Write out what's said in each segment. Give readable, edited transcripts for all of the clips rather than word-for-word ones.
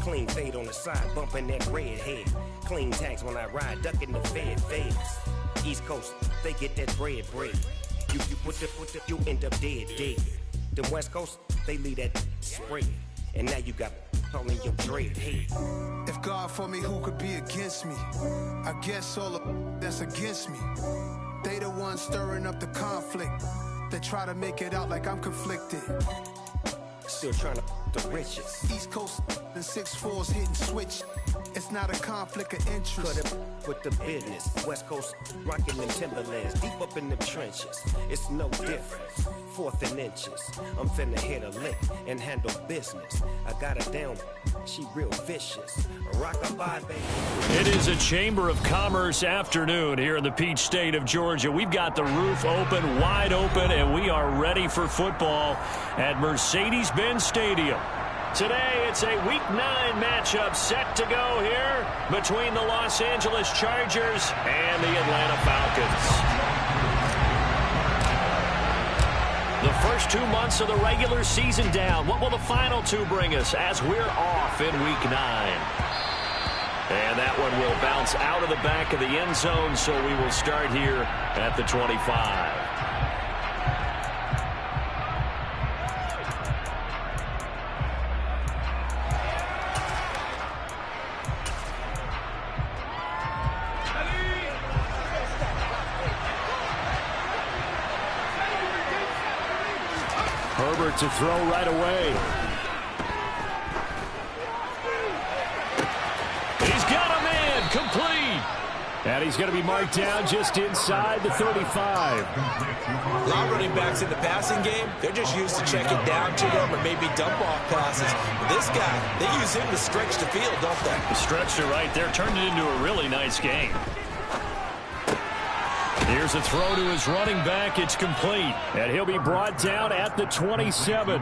Clean fade on the side, bumping that red head. Clean tags when I ride, ducking the feds. East Coast, they get that bread. You you end up dead. Then West Coast, they leave that spread. And now you got all in your dread head. If God for me, who could be against me? I guess all of that's against me. They the ones stirring up the conflict. They try to make it out like I'm conflicted. Still trying to the riches. East Coast and 6'4s hitting switch. It's not a conflict of interest. Cut it with the business. West Coast rocking them Timberlands, deep up in the trenches. It's no difference. 4th and inches. I'm finna hit a lick and handle business. I got her down. She real vicious. Rock-a-bye, baby. It is a Chamber of Commerce afternoon here in the Peach State of Georgia. We've got the roof open, wide open, and we are ready for football at Mercedes-Benz Stadium. Today, it's a Week 9 matchup set to go here between the Los Angeles Chargers and the Atlanta Falcons. The first 2 months of the regular season down. What will the final 2 bring us as we're off in Week 9? And that one will bounce out of the back of the end zone, so we will start here at the 25. Herbert to throw right away. He's got a man, complete. And he's going to be marked down just inside the 35. A lot of running backs in the passing game, they're just used to checking down to them or maybe dump off passes. But this guy, they use him to stretch the field, don't they? Stretched it right there, turned it into a really nice game. Here's a throw to his running back. It's complete. And he'll be brought down at the 27.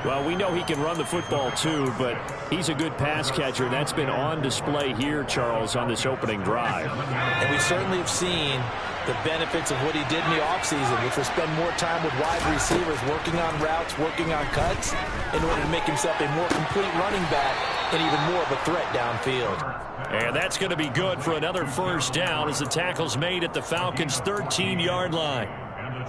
Well, we know he can run the football too, but he's a good pass catcher. That's been on display here, Charles, on this opening drive. And we certainly have seen the benefits of what he did in the offseason, which was spend more time with wide receivers, working on routes, working on cuts, in order to make himself a more complete running back and even more of a threat downfield. And that's going to be good for another first down as the tackle's made at the Falcons' 13-yard line.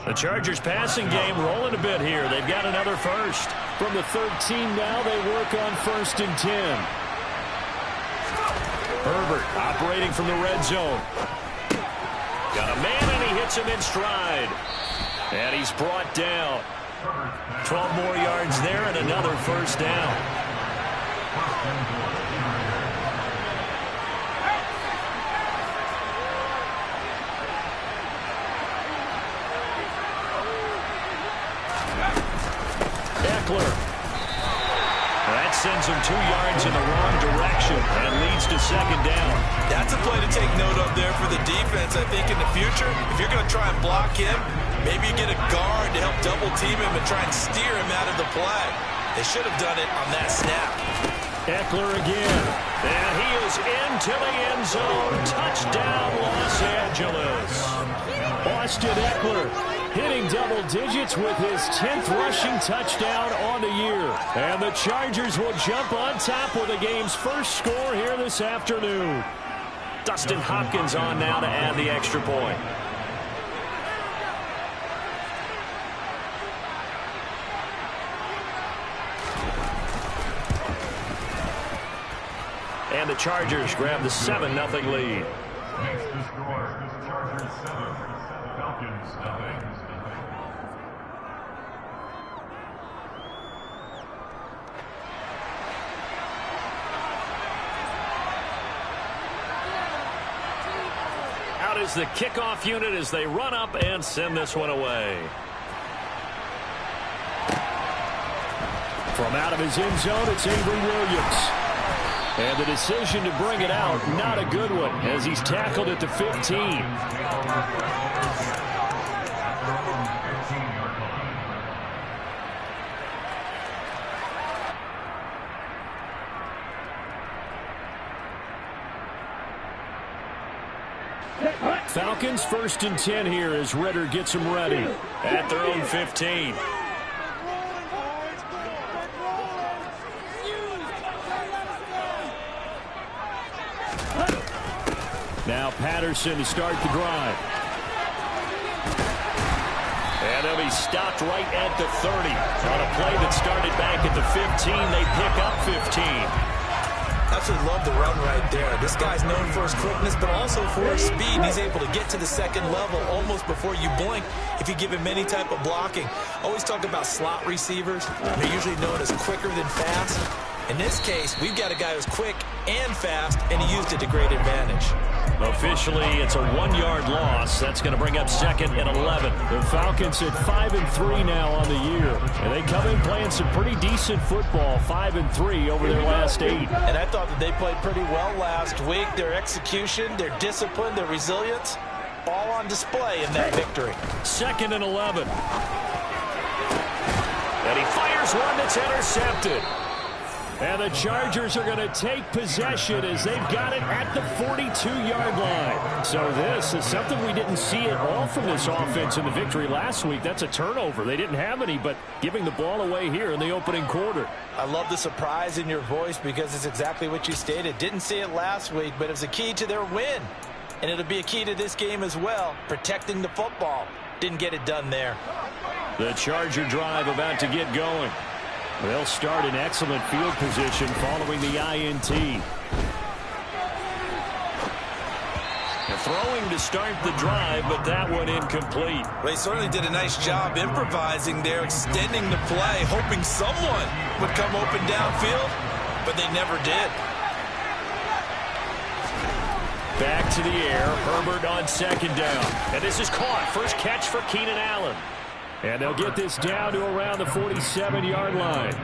The Chargers passing game rolling a bit here. They've got another first. From the 13 now, they work on 1st and 10. Herbert operating from the red zone. Got a man, and he hits him in stride. And he's brought down. 12 more yards there and another first down. That sends him 2 yards in the wrong direction and leads to 2nd down. That's a play to take note of there for the defense. I think in the future, if you're going to try and block him, maybe you get a guard to help double team him and try and steer him out of the play. They should have done it on that snap. Eckler again. And he is into the end zone. Touchdown, Los Angeles. Austin Eckler hitting double digits with his 10th rushing touchdown on the year. And the Chargers will jump on top with the game's first score here this afternoon. Dustin Hopkins on now to add the extra point. And the Chargers grab the 7-0 lead. Makes the score Chargers 7, Falcons 0. Out is the kickoff unit as they run up and send this one away. From out of his end zone, it's Avery Williams. And the decision to bring it out, not a good one, as he's tackled at the 15. Falcons 1st and 10 here as Ritter gets them ready at their own 15. Now Patterson to start the drive. And they'll be stopped right at the 30. On a play that started back at the 15, they pick up 15. Absolutely love the run right there. This guy's known for his quickness, but also for his speed. He's able to get to the second level almost before you blink if you give him any type of blocking. Always talk about slot receivers. They're usually known as quicker than fast. In this case, we've got a guy who's quick and fast, and he used it to great advantage. Officially, it's a 1-yard loss. That's going to bring up 2nd and 11. The Falcons at 5-3 now on the year. And they come in playing some pretty decent football, 5-3 over their last 8. And I thought that they played pretty well last week. Their execution, their discipline, their resilience, all on display in that victory. 2nd and 11. And he fires one that's intercepted. And the Chargers are going to take possession as they've got it at the 42-yard line. So this is something we didn't see at all from this offense in the victory last week. That's a turnover. They didn't have any, but giving the ball away here in the opening quarter. I love the surprise in your voice because it's exactly what you stated. Didn't see it last week, but it was a key to their win. And it'll be a key to this game as well, protecting the football. Didn't get it done there. The Charger drive about to get going. They'll start in excellent field position following the INT. They're throwing to start the drive, but that one incomplete. Well, they certainly did a nice job improvising there, extending the play, hoping someone would come open downfield, but they never did. Back to the air, Herbert on 2nd down. And this is caught. First catch for Keenan Allen. And they'll get this down to around the 47-yard line.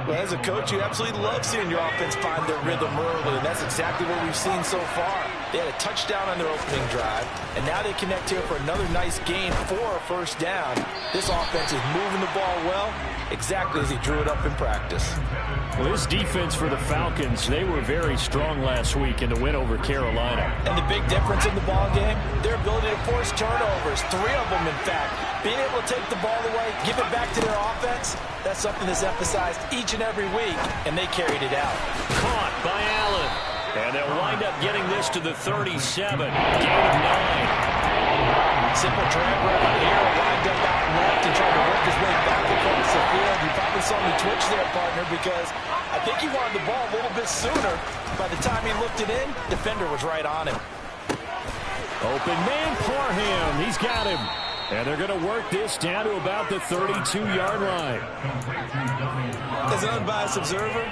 Well, as a coach, you absolutely love seeing your offense find their rhythm early, and that's exactly what we've seen so far. They had a touchdown on their opening drive, and now they connect here for another nice gain for a first down. This offense is moving the ball well, exactly as he drew it up in practice. Well, this defense for the Falcons, they were very strong last week in the win over Carolina. And the big difference in the ball game, their ability to force turnovers, 3 of them in fact. Being able to take the ball away, give it back to their offense, that's something that's emphasized each and every week, and they carried it out. Caught by Allen. And they'll wind up getting this to the 37. Gain of 9. Simple drag route here, lined up out left and trying to work his way back across the field. You probably saw me twitch there, partner, because I think he wanted the ball a little bit sooner. By the time he looked it in, defender was right on him. Open man, Parham. He's got him. And they're going to work this down to about the 32-yard line. As an unbiased observer,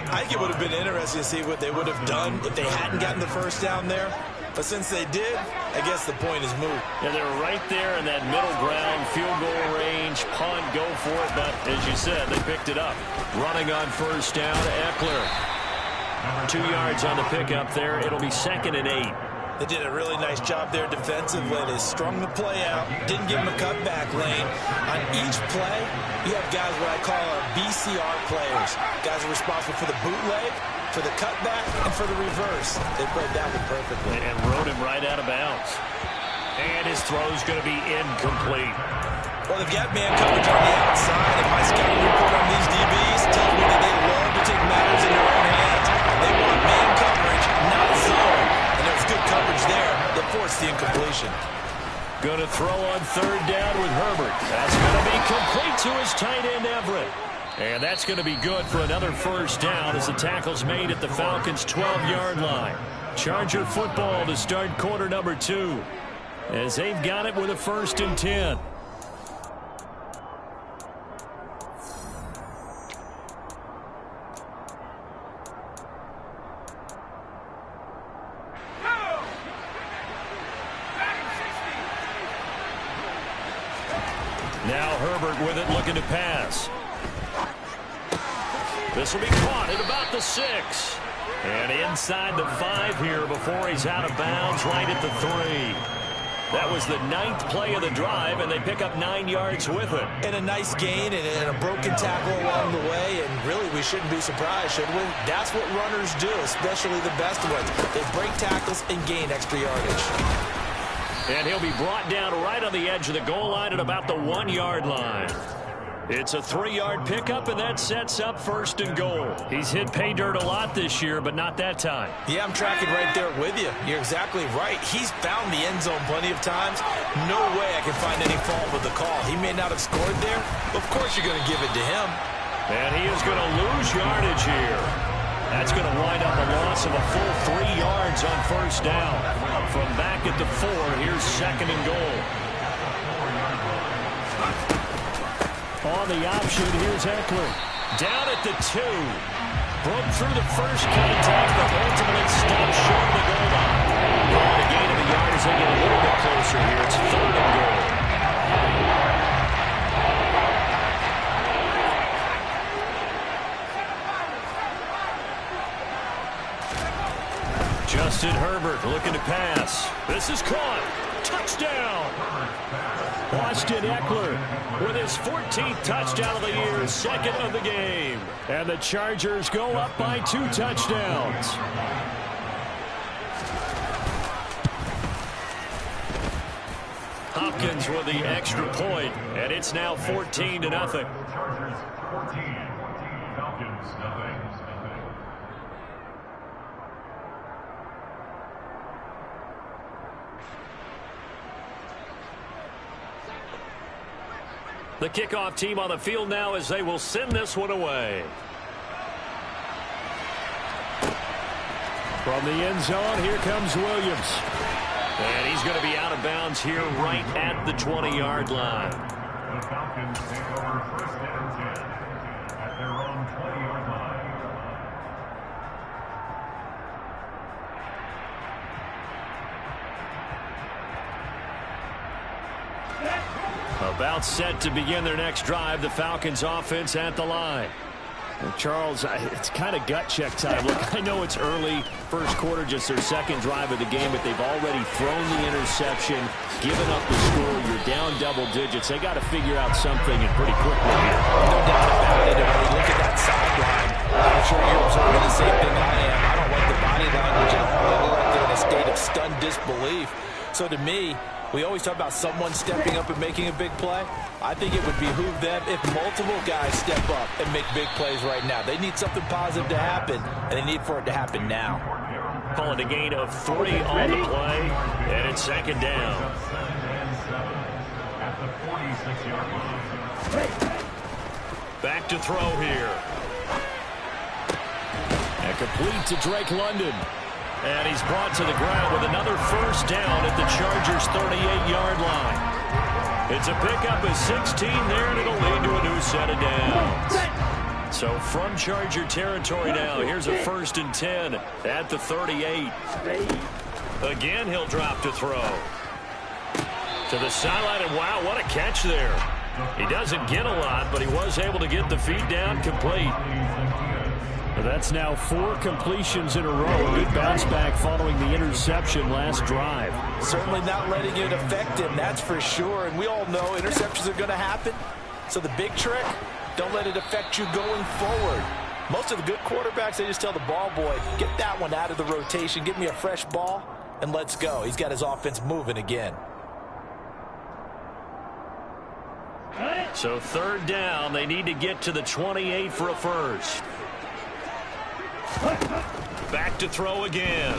I think it would have been interesting to see what they would have done if they hadn't gotten the first down there. But since they did, I guess the point is moot. Yeah, they're right there in that middle ground, field goal range, punt, go for it. But as you said, they picked it up. Running on first down, Eckler. 2 yards on the pickup there. It'll be 2nd and 8. They did a really nice job there defensively. They strung the play out, didn't give them a cutback lane. On each play, you have guys what I call our BCR players. Guys are responsible for the bootleg, for the cutback, and for the reverse. They played that one perfectly. And rode him right out of bounds. And his throw's going to be incomplete. Well, they've got man coverage on the outside, and my scouting report on these DBs tells me that they love to take matters in their own hands. They want man coverage, not zone. And there's good coverage there that forced the incompletion. Going to throw on 3rd down with Herbert. That's going to be complete to his tight end, Everett. And that's going to be good for another first down as the tackle's made at the Falcons' 12-yard line. Charger football to start quarter number 2 as they've got it with a 1st and 10. Now Herbert with it, looking to pass. This will be caught at about the 6. And inside the 5 here before he's out of bounds, right at the 3. That was the 9th play of the drive, and they pick up 9 yards with it. And a nice gain and a broken tackle along the way, and really we shouldn't be surprised, should we? That's what runners do, especially the best ones. They break tackles and gain extra yardage. And he'll be brought down right on the edge of the goal line at about the 1-yard line. It's a 3-yard pickup, and that sets up 1st and goal. He's hit pay dirt a lot this year, but not that time. Yeah, I'm tracking right there with you. You're exactly right. He's found the end zone plenty of times. No way I can find any fault with the call. He may not have scored there. Of course you're going to give it to him. And he is going to lose yardage here. That's going to wind up a loss of a full 3 yards on 1st down. From back at the 4, here's 2nd and goal. On the option, here's Eckler. Down at the 2. Broke through the first contact, but ultimately stopped short of the goal line. And a gain of a yard as they get a little bit closer here. It's 3rd and goal. Justin Herbert looking to pass. This is caught. Touchdown. Austin Eckler with his 14th touchdown of the year, 2nd of the game. And the Chargers go up by 2 touchdowns. Hopkins with the extra point, and it's now 14-0. Chargers 14, Falcons nothing. The kickoff team on the field now as they will send this one away. From the end zone, here comes Williams. And he's going to be out of bounds here right at the 20-yard line. The Falcons take over 1st and 10 at their own 20-yard line. About set to begin their next drive, the Falcons offense at the line. Well, Charles, it's kind of gut check time. Look, I know it's early, first quarter, just their 2nd drive of the game, but they've already thrown the interception, given up the score. You're down double digits. They got to figure out something and pretty quickly here. No doubt about it. And when you look at that sideline, I'm sure you're observing the same thing I am. I don't like the body language at all. They look like they're in a state of stunned disbelief. So to me, we always talk about someone stepping up and making a big play. I think it would behoove them if multiple guys step up and make big plays right now. They need something positive to happen, and they need for it to happen now. Calling a gain of 3 on the play, and it's 2nd down. At the 46-yard line. Back to throw here. And complete to Drake London. And he's brought to the ground with another 1st down at the Chargers' 38-yard line. It's a pickup of 16 there, and it'll lead to a new set of downs. So from Charger territory now, here's a 1st and 10 at the 38. Again, he'll drop to throw. To the sideline, and wow, what a catch there. He doesn't get a lot, but he was able to get the feet down complete. That's now 4 completions in a row. Good bounce back following the interception last drive. Certainly not letting it affect him, that's for sure. And we all know interceptions are going to happen. So the big trick, don't let it affect you going forward. Most of the good quarterbacks, they just tell the ball boy, get that one out of the rotation, give me a fresh ball, and let's go. He's got his offense moving again. So 3rd down, they need to get to the 28 for a 1st. Back to throw again.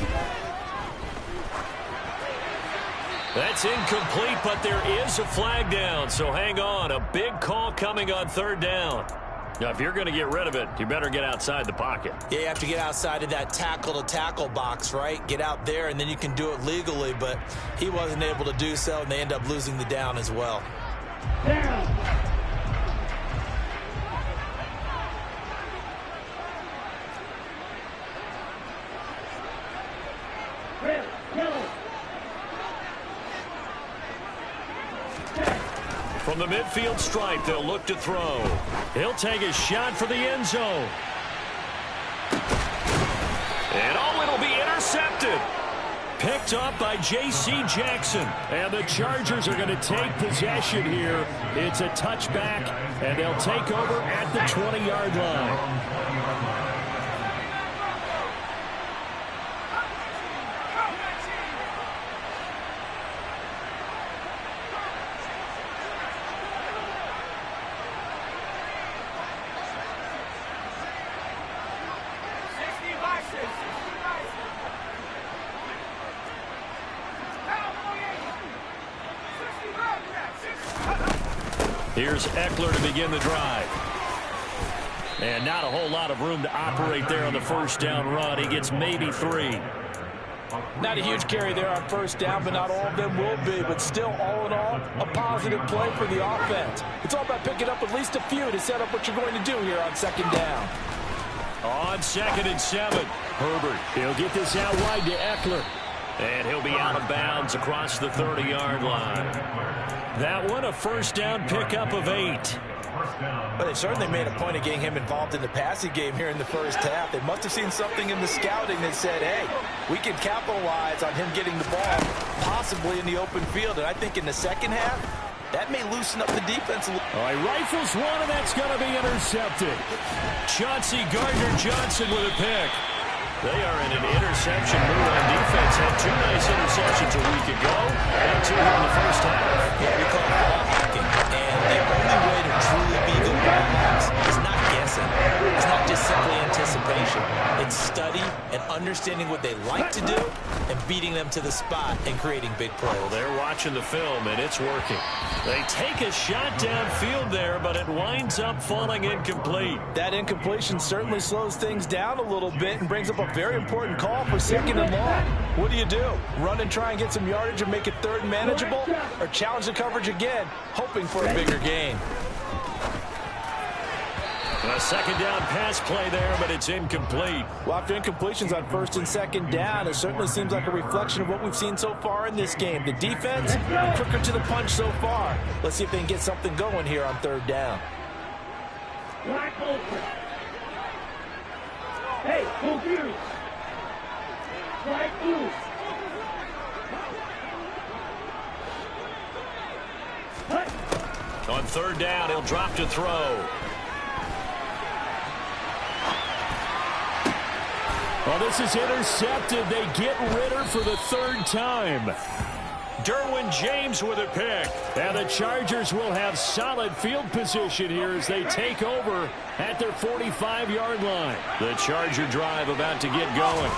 That's incomplete, but there is a flag down, so hang on. A big call coming on 3rd down. Now, if you're going to get rid of it, you better get outside the pocket. Yeah, you have to get outside of that tackle-to-tackle box, right? Get out there, and then you can do it legally, but he wasn't able to do so, and they end up losing the down as well. From the midfield stripe, they'll look to throw. He'll take a shot for the end zone. And oh, it'll be intercepted. Picked up by J.C. Jackson. And the Chargers are going to take possession here. It's a touchback, and they'll take over at the 20-yard line. Here's Eckler to begin the drive. And not a whole lot of room to operate there on the first down run. He gets maybe 3. Not a huge carry there on first down, but not all of them will be. But still, all in all, a positive play for the offense. It's all about picking up at least a few to set up what you're going to do here on second down. On 2nd and 7, Herbert. He'll get this out wide to Eckler. And he'll be out of bounds across the 30-yard line. That one, a first down pickup of 8. But they certainly made a point of getting him involved in the passing game here in the first half. They must have seen something in the scouting that said, hey, we can capitalize on him getting the ball possibly in the open field. And I think in the second half, that may loosen up the defense a little. All right, rifles one, and that's going to be intercepted. Chauncey Gardner-Johnson with a pick. They are in an interception mood on defense. Had 2 nice interceptions a week ago, and 2 here in the first half. Yeah, we call it ball hacking. And the only way to truly be good ball hacks is not guessing. It's not just simply anticipation. It's study and understanding what they like to do and beating them to the spot and creating big plays. Well, they're watching the film, and it's working. They take a shot downfield there, but it winds up falling incomplete. That incompletion certainly slows things down a little bit and brings up a very important call for 2nd and long. What do? Run and try and get some yardage and make it 3rd and manageable? Or challenge the coverage again, hoping for a bigger gain? A 2nd down pass play there, but it's incomplete. Well, after incompletions on 1st and 2nd down, it certainly seems like a reflection of what we've seen so far in this game. The defense, quicker to the punch so far. Let's see if they can get something going here on 3rd down. Hey, confused. Strike loose. On 3rd down, he'll drop to throw. Well, this is intercepted. They get Ritter for the 3rd time. Derwin James with a pick. And the Chargers will have solid field position here as they take over at their 45-yard line. The Charger drive about to get going.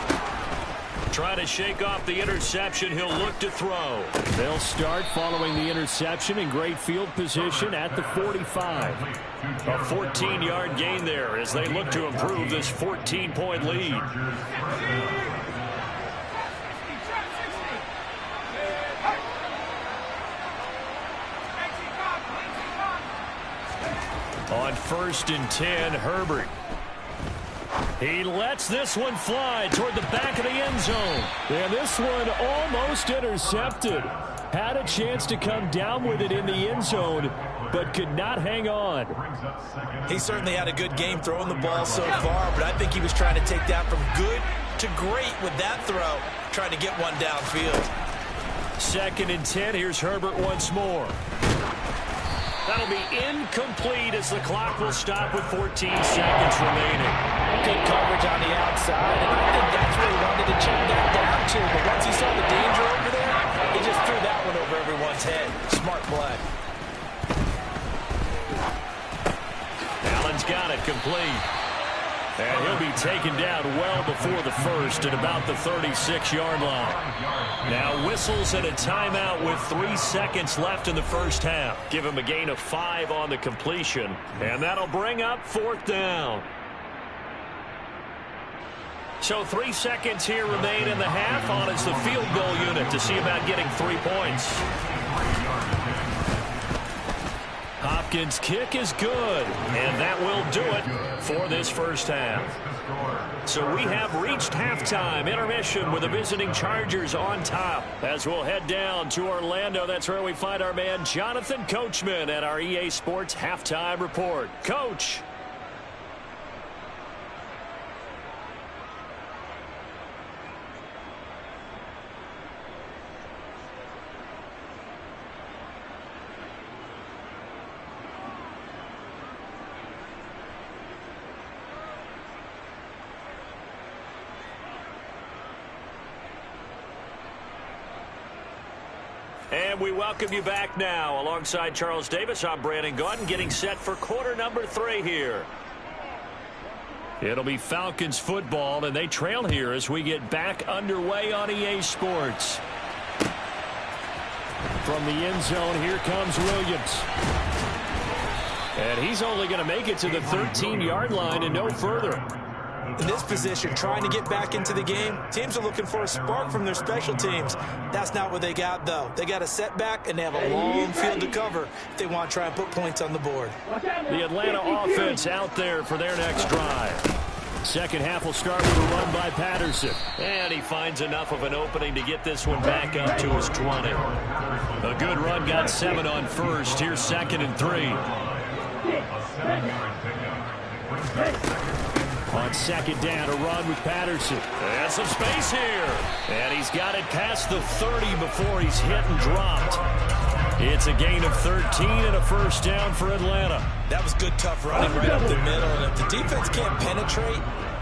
Trying to shake off the interception. He'll look to throw. They'll start following the interception in great field position at the 45. A 14-yard gain there as they look to improve this 14-point lead. On 1st and 10, Herbert. He lets this one fly toward the back of the end zone. And this one almost intercepted. Had a chance to come down with it in the end zone, but could not hang on. He certainly had a good game throwing the ball so far, but I think he was trying to take that from good to great with that throw, trying to get one downfield. 2nd and 10, here's Herbert once more. That'll be incomplete as the clock will stop with 14 seconds remaining. Good coverage on the outside, and I think that's where he wanted to check that down to. But once he saw the danger over there, he just threw that one over everyone's head. Smart play. Allen's got it complete. And he'll be taken down well before the first at about the 36-yard line. Now whistles and a timeout with 3 seconds left in the first half. Give him a gain of 5 on the completion. And that'll bring up 4th down. So 3 seconds here remain in the half on as the field goal unit to see about getting 3 points. Hopkins' kick is good, and that will do it for this first half. So we have reached halftime intermission with the visiting Chargers on top. As we'll head down to Orlando, that's where we find our man Jonathan Coachman at our EA Sports Halftime Report. Coach. And we welcome you back now. Alongside Charles Davis, I'm Brandon Gaudin, getting set for quarter number 3 here. It'll be Falcons football, and they trail here as we get back underway on EA Sports. From the end zone, here comes Williams. And he's only going to make it to the 13-yard line and no further. In this position, trying to get back into the game, teams are looking for a spark from their special teams. That's not what they got, though. They got a setback, and they have a long field to cover if they want to try and put points on the board. The Atlanta offense out there for their next drive. Second half will start with a run by Patterson. And he finds enough of an opening to get this one back up to his 20. A good run, got 7 on first. Here's 2nd and 3. On 2nd down, a run with Patterson. And some space here. And he's got it past the 30 before he's hit and dropped. It's a gain of 13 and a first down for Atlanta. That was good, tough running right up the middle. And if the defense can't penetrate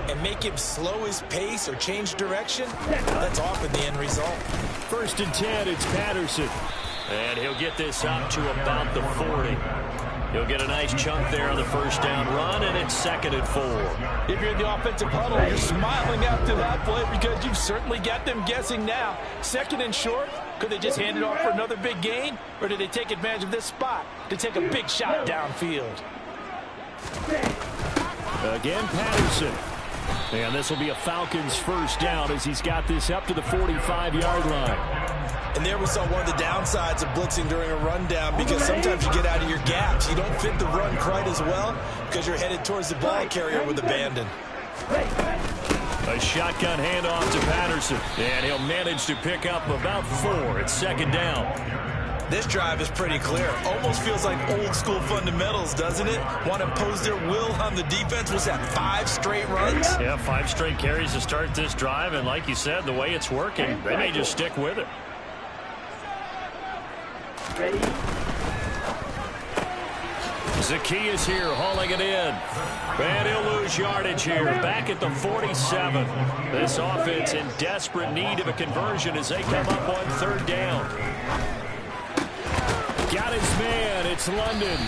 and make him slow his pace or change direction, that's often the end result. 1st and 10, it's Patterson. And he'll get this up to about the 40. He'll get a nice chunk there on the first down run, and it's 2nd and 4. If you're in the offensive huddle, you're smiling after that play because you've certainly got them guessing now. 2nd and short, could they just hand it off for another big gain? Or did they take advantage of this spot to take a big shot downfield? Again, Patterson. And this will be a Falcons first down as he's got this up to the 45-yard line. And there we saw one of the downsides of blitzing during a rundown because sometimes you get out of your gaps. You don't fit the run quite as well because you're headed towards the ball carrier with abandon. A shotgun handoff to Patterson. And he'll manage to pick up about 4. It's 2nd down. This drive is pretty clear. Almost feels like old school fundamentals, doesn't it? Want to impose their will on the defense. Was that 5 straight runs? Yeah, 5 straight carries to start this drive. And like you said, the way it's working, they may just stick with it. Ready? Zacchaeus here hauling it in. And he'll lose yardage here. Back at the 47. This offense in desperate need of a conversion as they come up on 3rd down. Got his man. It's London.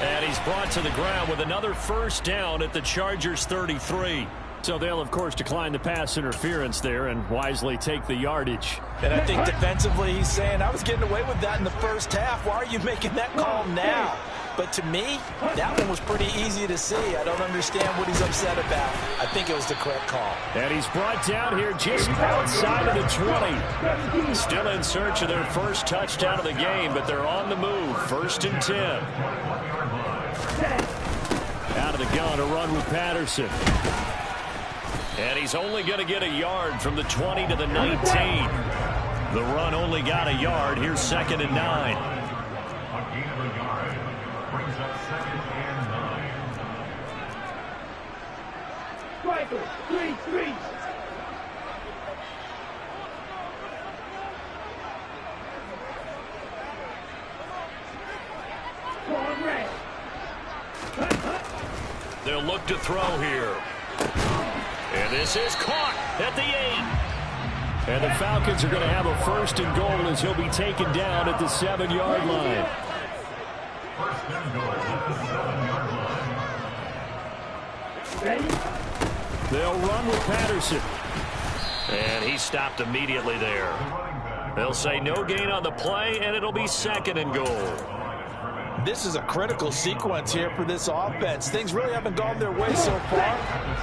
And he's brought to the ground with another first down at the Chargers' 33. So they'll, of course, decline the pass interference there and wisely take the yardage. And I think defensively he's saying, I was getting away with that in the first half. Why are you making that call now? But to me, that one was pretty easy to see. I don't understand what he's upset about. I think it was the correct call. And he's brought down here just outside of the 20. Still in search of their first touchdown of the game, but they're on the move. 1st and 10. Out of the gun, a run with Patterson. And he's only going to get a yard from the 20 to the 19. The run only got a yard. Here's 2nd and 9. A gain of a yard brings up 2nd and 9. Striker, 3-3. Strong red. They'll look to throw here. And this is caught at the 8. And the Falcons are going to have a 1st and goal as he'll be taken down at the 7-yard line. 1st and goal at the 7-yard line. Ready? They'll run with Patterson. And he stopped immediately there. They'll say no gain on the play, and it'll be 2nd and goal. This is a critical sequence here for this offense. Things really haven't gone their way so far.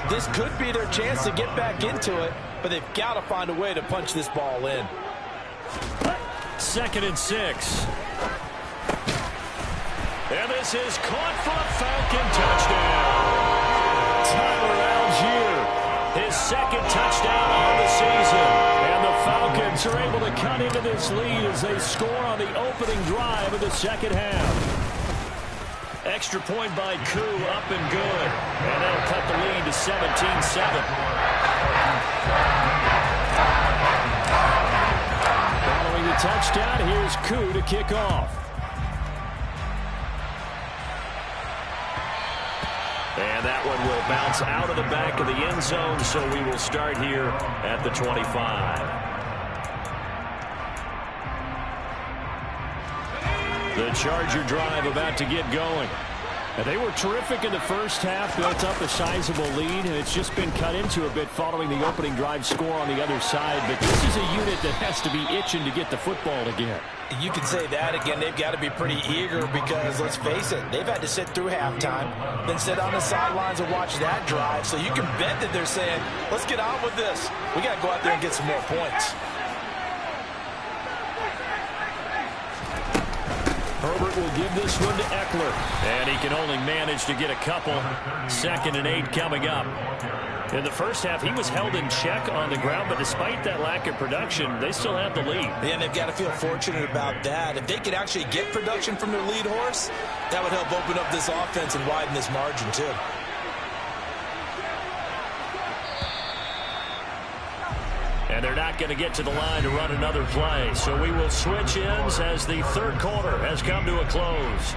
This could be their chance to get back into it, but they've got to find a way to punch this ball in. 2nd and 6. And this is caught for a Falcon touchdown. Tyler Algier, his 2nd touchdown on the season. And the Falcons are able to cut into this lead as they score on the opening drive of the 2nd half. Extra point by Koo, up and good. And that'll cut the lead to 17-7. Following the touchdown, here's Koo to kick off. And that one will bounce out of the back of the end zone, so we will start here at the 25. The Charger drive about to get going. They were terrific in the first half, built up a sizable lead, and it's just been cut into a bit following the opening drive score on the other side. But this is a unit that has to be itching to get the football again. You can say that again. They've got to be pretty eager because, let's face it, they've had to sit through halftime, then sit on the sidelines and watch that drive. So you can bet that they're saying, let's get on with this. We got to go out there and get some more points. Herbert will give this one to Eckler, and he can only manage to get a couple. 2nd and 8 coming up. In the first half, he was held in check on the ground, but despite that lack of production, they still have the lead. And they've got to feel fortunate about that. If they could actually get production from their lead horse, that would help open up this offense and widen this margin too. And they're not going to get to the line to run another play. So we will switch ends as the third quarter has come to a close.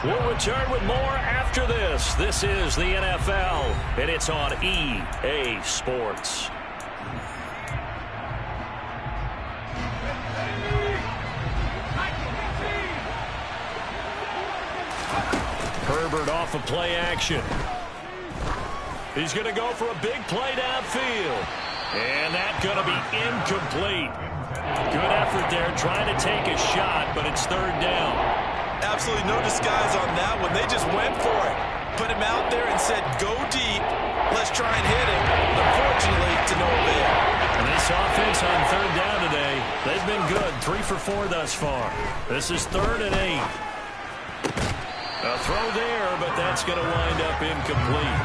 We'll return with more after this. This is the NFL, and it's on EA Sports. Herbert off of play action. He's going to go for a big play downfield. And that's going to be incomplete. Good effort there, trying to take a shot, but it's 3rd down. Absolutely no disguise on that one. They just went for it. Put him out there and said, go deep. Let's try and hit him. Unfortunately, to no avail. And this offense on 3rd down today, they've been good. 3 for 4 thus far. This is 3rd and 8. A throw there, but that's going to wind up incomplete.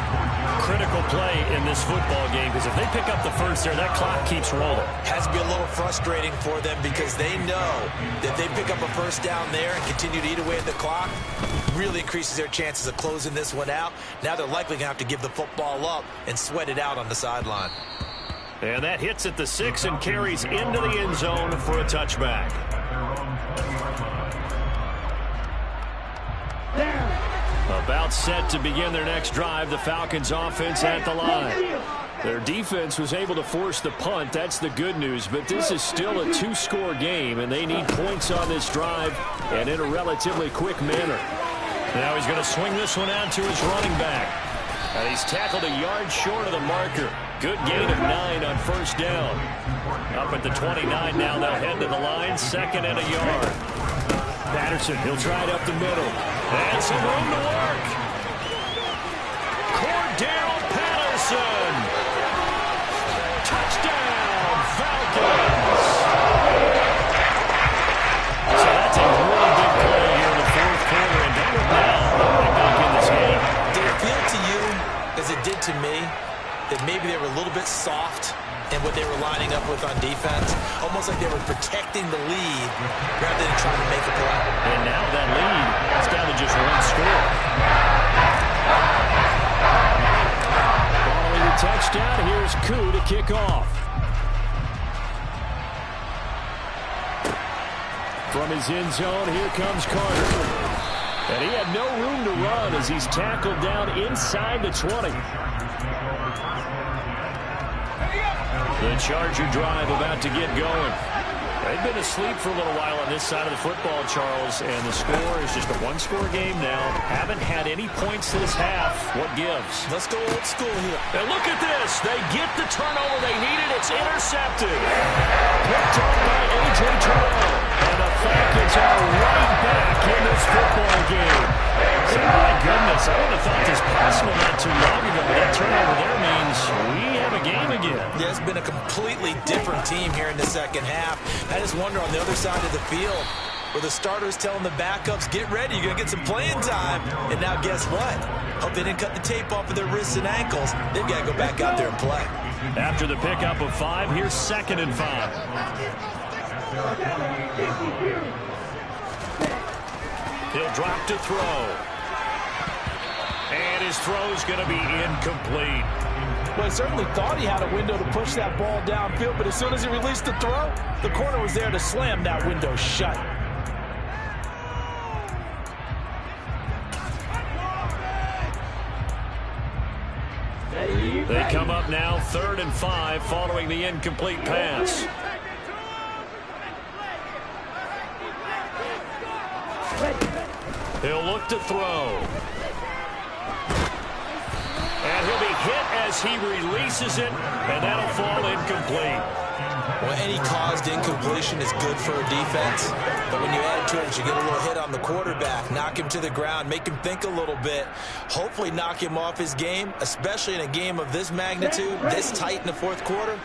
Critical play in this football game, because if they pick up the first there, that clock keeps rolling. Has to be a little frustrating for them because they know that if they pick up a first down there and continue to eat away at the clock, really increases their chances of closing this one out. Now they're likely going to have to give the football up and sweat it out on the sideline. And that hits at the 6 and carries into the end zone for a touchback. About set to begin their next drive, the Falcons offense at the line. Their defense was able to force the punt. That's the good news, but this is still a 2-score game, and they need points on this drive and in a relatively quick manner. Now he's going to swing this one out to his running back. And he's tackled a yard short of the marker. Good gain of 9 on 1st down. Up at the 29 now, they'll head to the line, 2nd and a yard. Patterson, he'll try it up the middle. And some room to work. Cordell Patterson. Touchdown, Falcons. So that's a really big play here in the 4th quarter. And they look now right back in this game. Did it feel to you, as it did to me, that maybe they were a little bit soft in what they were lining up with on defense? Almost like they were protecting the lead rather than trying to make a play. And now that lead is down to just 1 score. Following the touchdown, here's Koo to kick off. From his end zone, here comes Carter. And he had no room to run as he's tackled down inside the 20. The Charger drive about to get going. They've been asleep for a little while on this side of the football, Charles, and the score is just a 1-score game now. Haven't had any points this half. What gives? Let's go old school here. And look at this. They get the turnover they needed. It's intercepted. Picked up by A.J. Terrell. And the Falcons are right back in this football game. So, my goodness, I would have thought this possible not too long ago, but that turnover there means we have a game again. Yeah, it's been a completely different team here in the 2nd half. I just wonder on the other side of the field, where the starters telling the backups, get ready, you're going to get some playing time. And now guess what? Hope they didn't cut the tape off of their wrists and ankles. They've got to go back out there and play. After the pickup of 5, here's 2nd and 5. He'll drop to throw. And his throw's going to be incomplete. Well, he certainly thought he had a window to push that ball downfield, but as soon as he released the throw, the corner was there to slam that window shut. They come up now 3rd and 5 following the incomplete pass. He'll look to throw. he'll be hit as he releases it, and that'll fall incomplete. Well, any caused incompletion is good for a defense, but when you add to it, you get a little hit on the quarterback, knock him to the ground, make him think a little bit, hopefully knock him off his game, especially in a game of this magnitude, this tight in the fourth quarter.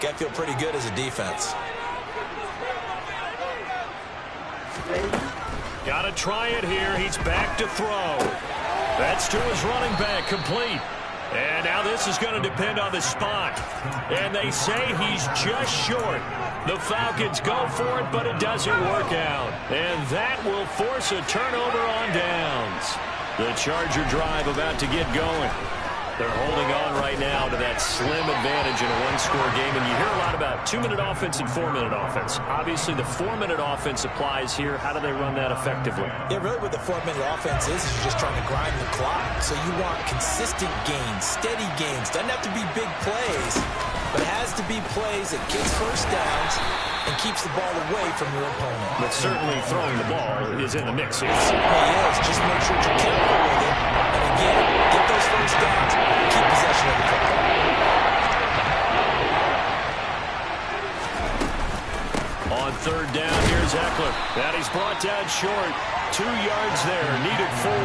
Got to feel pretty good as a defense. Got to try it here. He's back to throw. That's to his running back, complete. And now this is going to depend on the spot. And they say he's just short. The Falcons go for it, but it doesn't work out. And that will force a turnover on downs. The Charger drive about to get going. They're holding on right now to that slim advantage in a one-score game. And you hear a lot about 2-minute offense and 4-minute offense. Obviously, the 4-minute offense applies here. How do they run that effectively? Yeah, really what the 4-minute offense is you're just trying to grind the clock. So you want consistent gains, steady gains. Doesn't have to be big plays, but it has to be plays that gets first downs and keeps the ball away from your opponent. But certainly throwing the ball is in the mix here. It certainly is. Just make sure you're careful with it. And again, get those first downs, keep possession of the football. On third down, here's Eckler. And he's brought down short. 2 yards there, needed 4. All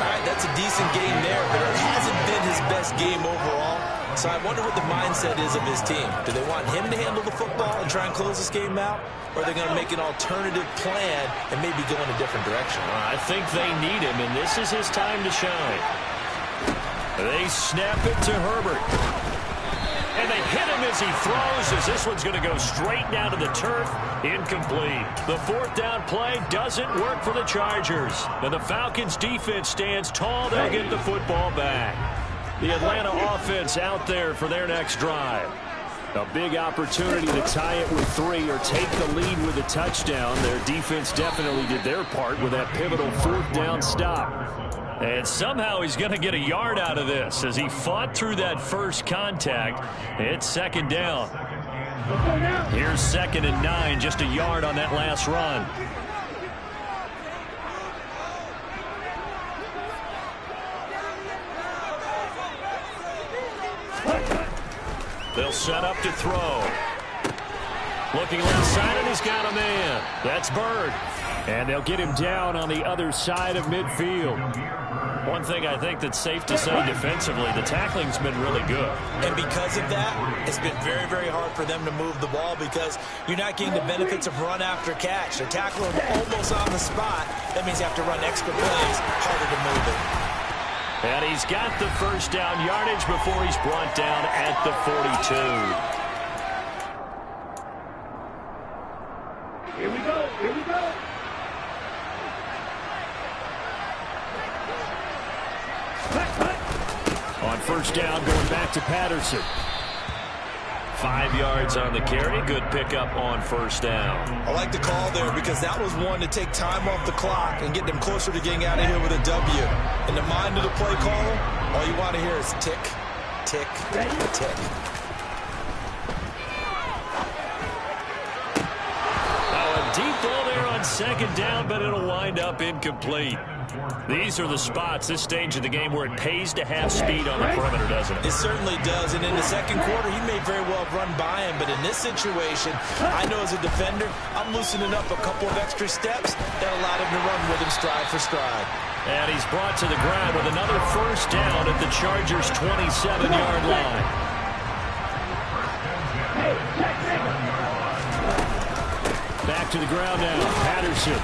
right, that's a decent game there, but it hasn't been his best game overall. So I wonder what the mindset is of his team. Do they want him to handle the football and try and close this game out? Or are they going to make an alternative plan and maybe go in a different direction? I think they need him, and this is his time to shine. They snap it to Herbert. And they hit him as he throws, as this one's going to go straight down to the turf. Incomplete. The fourth down play doesn't work for the Chargers. And the Falcons defense stands tall. They'll get the football back. The Atlanta offense out there for their next drive. A big opportunity to tie it with 3 or take the lead with a touchdown. Their defense definitely did their part with that pivotal fourth down stop. And somehow he's going to get a yard out of this as he fought through that first contact. It's second down. Here's 2nd and 9, just a yard on that last run. They'll set up to throw. Looking left side, and he's got a man. That's Bird. And they'll get him down on the other side of midfield. One thing I think that's safe to say defensively, the tackling's been really good. And because of that, it's been very, very hard for them to move the ball because you're not getting the benefits of run after catch. They're tackling him almost on the spot. That means you have to run extra plays, harder to move it. And he's got the first down yardage before he's brought down at the 42. Here we go. Here we go. On first down, going back to Patterson. 5 yards on the carry. Good pickup on first down. I like the call there because that was one to take time off the clock and get them closer to getting out of here with a W. In the mind of the play caller, all you want to hear is tick, tick, tick. Now a deep ball there on second down, but it'll wind up incomplete. These are the spots, this stage of the game, where it pays to have speed on the perimeter, doesn't it? It certainly does, and in the second quarter, he may very well have run by him, but in this situation, I know as a defender, I'm loosening up a couple of extra steps that allowed him to run with him stride for stride. And he's brought to the ground with another first down at the Chargers' 27-yard line. Back to the ground now, Patterson.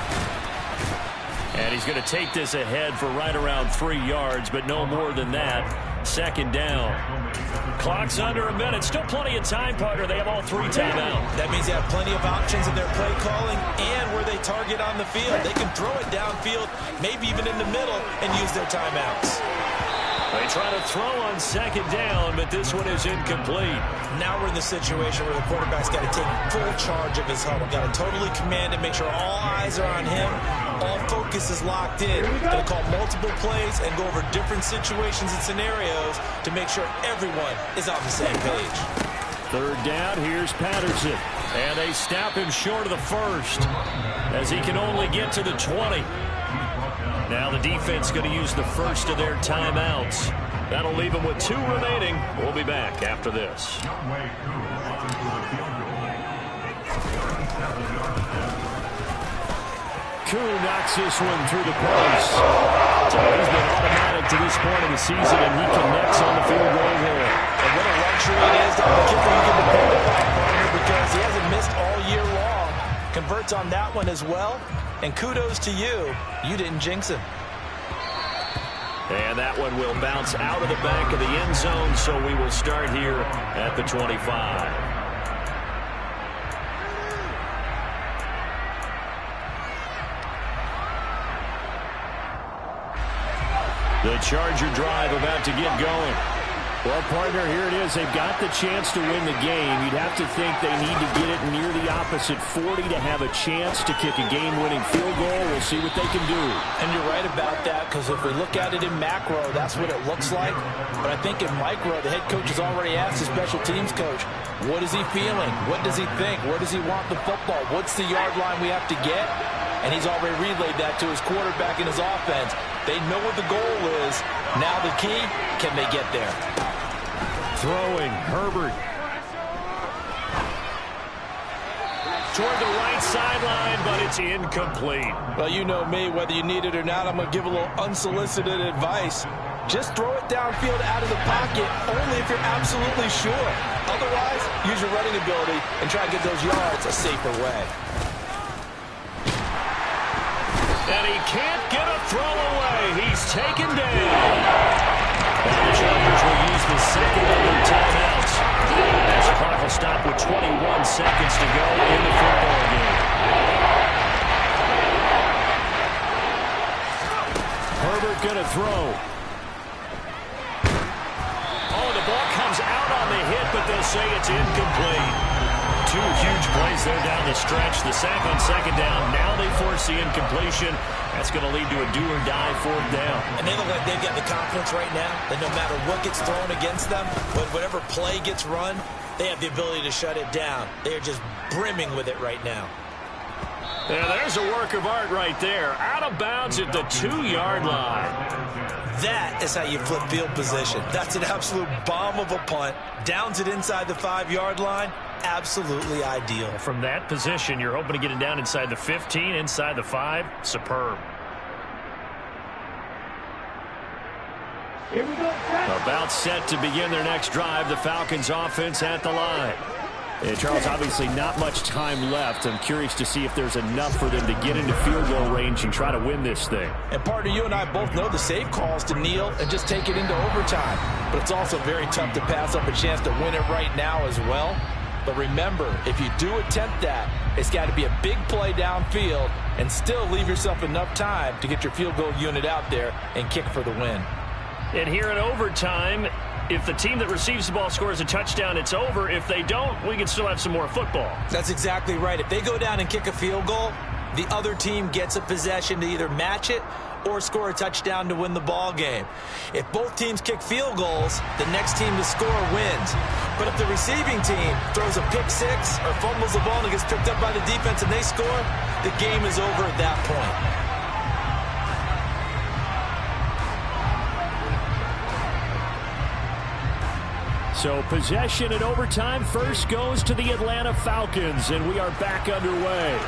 And he's going to take this ahead for right around 3 yards, but no more than that. Second down. Clock's under a minute. Still plenty of time, partner. They have all 3 timeouts. That means they have plenty of options in their play calling and where they target on the field. They can throw it downfield, maybe even in the middle, and use their timeouts. They try to throw on second down, but this one is incomplete. Now we're in the situation where the quarterback's got to take full charge of his huddle. Got to totally command it, make sure all eyes are on him. All focus is locked in. Going to call multiple plays and go over different situations and scenarios to make sure everyone is on the same page. Third down, here's Patterson. And they snap him short of the first as he can only get to the 20. Now the defense going to use the first of their timeouts. That'll leave him with 2 remaining. We'll be back after this. Koo knocks this one through the post. So he's been automatic to this point of the season, and he connects on the field goal here. And what a luxury it is to have a kicker you can depend upon, partner, because he hasn't missed all year long. Converts on that one as well. And kudos to you. You didn't jinx him. And that one will bounce out of the back of the end zone, so we will start here at the 25. The Charger drive about to get going. Well, partner, here it is. They've got the chance to win the game. You'd have to think they need to get it near the opposite 40 to have a chance to kick a game-winning field goal. We'll see what they can do. And you're right about that, because if we look at it in macro, that's what it looks like. But I think in micro, the head coach has already asked the special teams coach, what is he feeling? What does he think? Where does he want the football? What's the yard line we have to get? And he's already relayed that to his quarterback and his offense. They know what the goal is. Now the key, can they get there? Throwing, Herbert. Toward the right sideline, but it's incomplete. Well, you know me, whether you need it or not, I'm going to give a little unsolicited advice. Just throw it downfield out of the pocket, only if you're absolutely sure. Otherwise, use your running ability and try to get those yards a safer way. And he can't get a throw away. He's taken down. And the Chargers will use the second of their timeouts as the clock will stop with 21 seconds to go in the football game. Herbert going to throw. Oh, the ball comes out on the hit, but they'll say it's incomplete. 2 huge plays there down the stretch. The sack on second down. Now they force the incompletion. That's going to lead to a do-or-die 4th down. And they look like they've got the confidence right now that no matter what gets thrown against them, whatever play gets run, they have the ability to shut it down. They are just brimming with it right now. Yeah, there's a work of art right there. Out of bounds at the 2-yard line. That is how you flip field position. That's an absolute bomb of a punt. Downs it inside the 5-yard line. Absolutely ideal. From that position, you're hoping to get it down inside the 15, inside the 5. Superb. Here we go. About set to begin their next drive. The Falcons offense at the line. Charles, obviously not much time left. I'm curious to see if there's enough for them to get into field goal range and try to win this thing. And partner, you and I both know the safe calls to kneel and just take it into overtime. But it's also very tough to pass up a chance to win it right now as well. But remember, if you do attempt that, it's got to be a big play downfield and still leave yourself enough time to get your field goal unit out there and kick for the win. And here in overtime, if the team that receives the ball scores a touchdown, it's over. If they don't, we can still have some more football. That's exactly right. If they go down and kick a field goal, the other team gets a possession to either match it or score a touchdown to win the ball game. If both teams kick field goals, the next team to score wins. But if the receiving team throws a pick six or fumbles the ball and it gets picked up by the defense and they score, the game is over at that point. So possession in overtime first goes to the Atlanta Falcons, and we are back underway.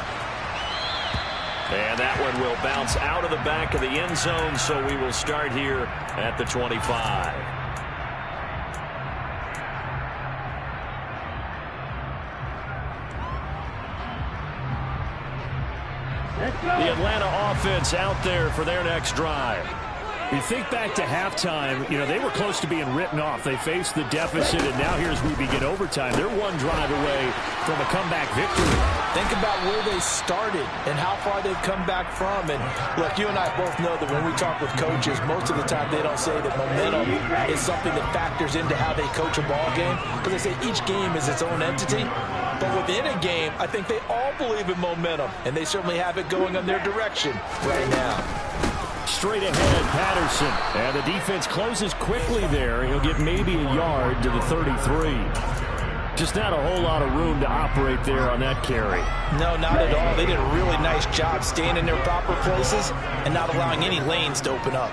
And that one will bounce out of the back of the end zone, so we will start here at the 25. The Atlanta offense out there for their next drive. You think back to halftime, they were close to being written off. They faced the deficit, and now here as we begin overtime, they're one drive away from a comeback victory. Think about where they started and how far they've come back from. And look, you and I both know that when we talk with coaches, most of the time they don't say that momentum is something that factors into how they coach a ball game, because they say each game is its own entity. But within a game, I think they all believe in momentum, and they certainly have it going in their direction right now. Straight ahead, Patterson. And the defense closes quickly there. He'll get maybe a yard to the 33. Just not a whole lot of room to operate there on that carry. No, not at all. They did a really nice job staying in their proper places and not allowing any lanes to open up.